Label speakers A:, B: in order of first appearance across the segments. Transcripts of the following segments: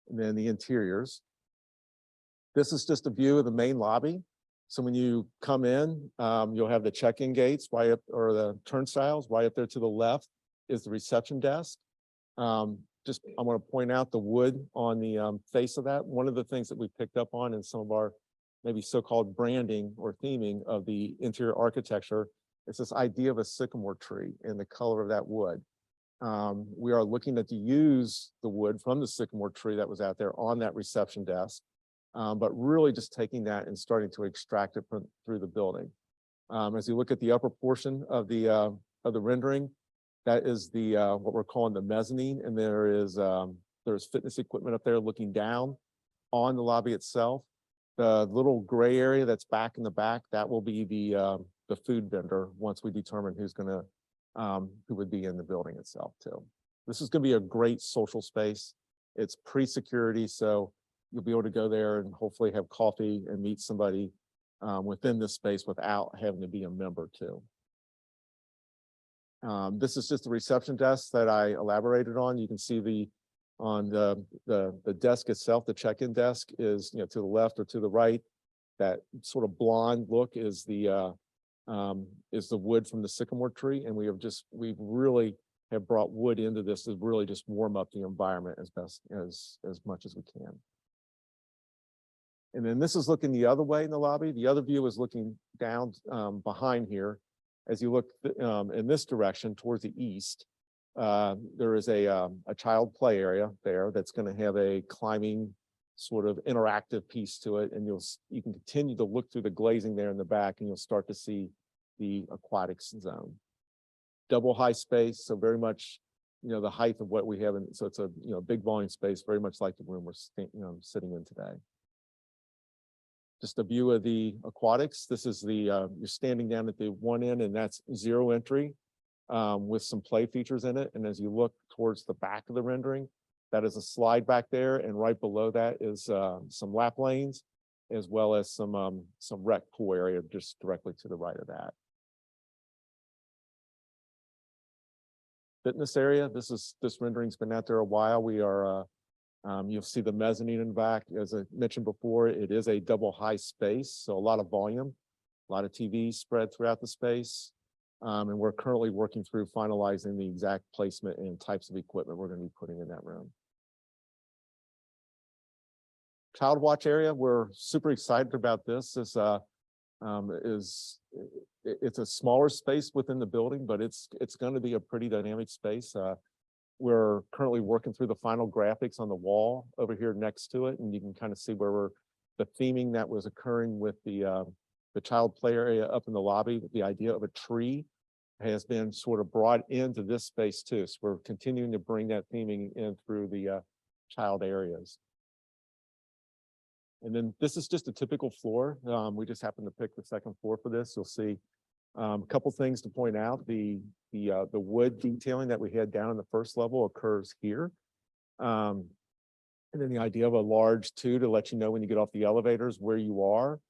A: and then the interiors. This is just a view of the main lobby. So when you come in, you'll have the check-in gates right up, or the turnstiles right up there to the left is the reception desk. I want to point out the wood on the face of that. One of the things that we picked up on in some of our maybe so-called branding or theming of the interior architecture is this idea of a sycamore tree and the color of that wood. We are looking to use the wood from the sycamore tree that was out there on that reception desk, but really just taking that and starting to extract it through the building. As you look at the upper portion of the rendering, that is the what we're calling the mezzanine, and there's fitness equipment up there looking down on the lobby itself. The little gray area that's back in the back, that will be the food vendor once we determine who would be in the building itself too. This is going to be a great social space. It's pre-security, so you'll be able to go there and hopefully have coffee and meet somebody within this space without having to be a member too. This is just the reception desk that I elaborated on. You can see on the desk itself, the check-in desk is to the left or to the right. That sort of blonde look is the wood from the sycamore tree, and we really have brought wood into this to really just warm up the environment as much as we can. And then this is looking the other way in the lobby. The other view is looking down behind here. As you look in this direction towards the east, there is a child play area there that's going to have a climbing sort of interactive piece to it, and you can continue to look through the glazing there in the back, and you'll start to see the aquatic zone. Double high space, so very much the height of what we have, so it's a big volume space, very much like the room we're sitting in today. Just a view of the aquatics. This is you're standing down at the one end, and that's zero entry with some play features in it. And as you look towards the back of the rendering, that is a slide back there, and right below that is some lap lanes, as well as some rec pool area just directly to the right of that. Fitness area. This rendering's been out there a while. We are you'll see the mezzanine in the back. As I mentioned before, it is a double high space, so a lot of volume, a lot of TVs spread throughout the space. And we're currently working through finalizing the exact placement and types of equipment we're going to be putting in that room. Child watch area, we're super excited about this. It's a smaller space within the building, but it's going to be a pretty dynamic space. We're currently working through the final graphics on the wall over here next to it, and you can kind of see where the theming that was occurring with the child play area up in the lobby. The idea of a tree has been sort of brought into this space too. So we're continuing to bring that theming in through the child areas. And then this is just a typical floor. We just happened to pick the second floor for this. You'll see a couple things to point out. The wood detailing that we had down in the first level occurs here. And then the idea of a large 2 to let you know when you get off the elevators where you are.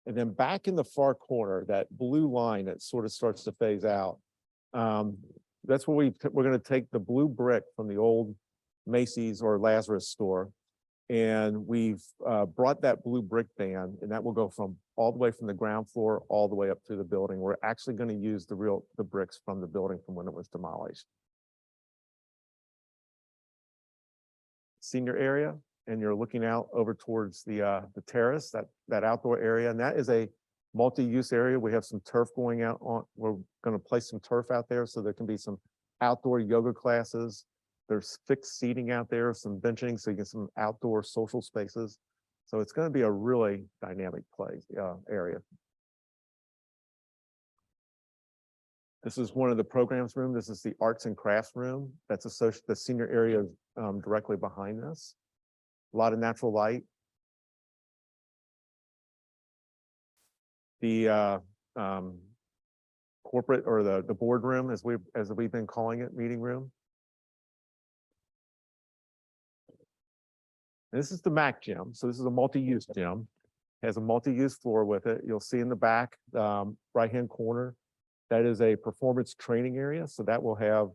A: And then back in the far corner, that blue line that sort of starts to phase out. That's where we're going to take the blue brick from the old Macy's or Lazarus store. And we've brought that blue brick band, and that will go from all the way from the ground floor all the way up through the building. We're actually going to use the bricks from the building from when it was demolished. Senior area, and you're looking out over towards the terrace, that outdoor area, and that is a multi-use area. We have some turf going out on. We're going to place some turf out there, so there can be some outdoor yoga classes. There's fixed seating out there, some benching, so you get some outdoor social spaces. So it's going to be a really dynamic place area. This is one of the programs room. This is the arts and crafts room. That's associated. The senior area directly behind this. A lot of natural light. The corporate or the boardroom, as we've been calling it, meeting room. And this is the MAC gym. So this is a multi-use gym. It has a multi-use floor with it. You'll see in the back right-hand corner, that is a performance training area. So that will have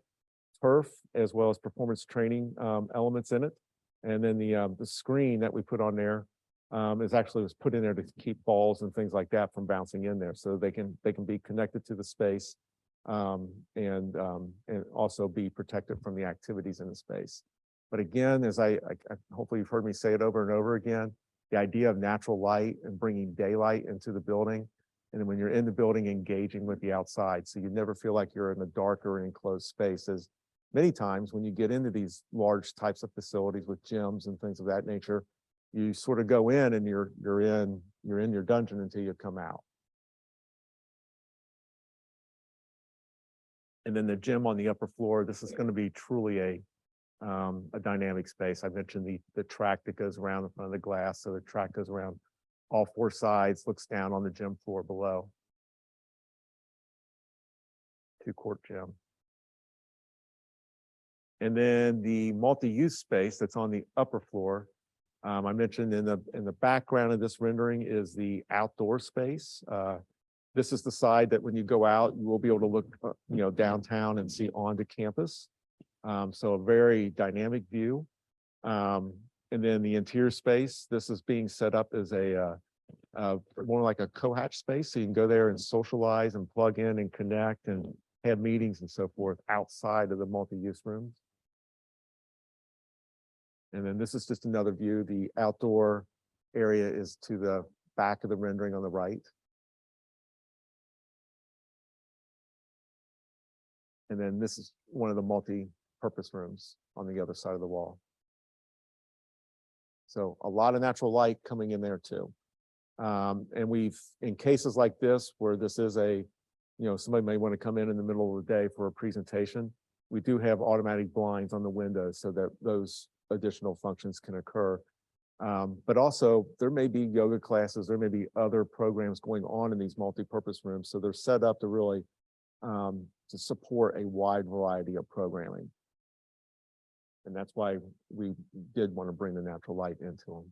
A: turf as well as performance training elements in it. And then the screen that we put on there was put in there to keep balls and things like that from bouncing in there, so they can be connected to the space and also be protected from the activities in the space. But again, as I hopefully you've heard me say it over and over again, the idea of natural light and bringing daylight into the building, and then when you're in the building, engaging with the outside, so you never feel like you're in a dark or enclosed space. As many times when you get into these large types of facilities with gyms and things of that nature, you sort of go in and you're in your dungeon until you come out. And then the gym on the upper floor, this is going to be truly a dynamic space. I mentioned the track that goes around in front of the glass. So the track goes around all four sides, looks down on the gym floor below. 2-court gym. And then the multi-use space that's on the upper floor. I mentioned in the background of this rendering is the outdoor space. This is the side that when you go out, you will be able to look, downtown and see onto campus. So a very dynamic view. And then the interior space, this is being set up as a more like a co-hatch space. So you can go there and socialize and plug in and connect and have meetings and so forth outside of the multi-use rooms. And then this is just another view. The outdoor area is to the back of the rendering on the right. And then this is one of the multi-purpose rooms on the other side of the wall. So a lot of natural light coming in there too. And in cases like this, where this is somebody may want to come in the middle of the day for a presentation, we do have automatic blinds on the windows so that those additional functions can occur. But also there may be yoga classes, there may be other programs going on in these multi-purpose rooms. So they're set up to really to support a wide variety of programming. And that's why we did want to bring the natural light into them.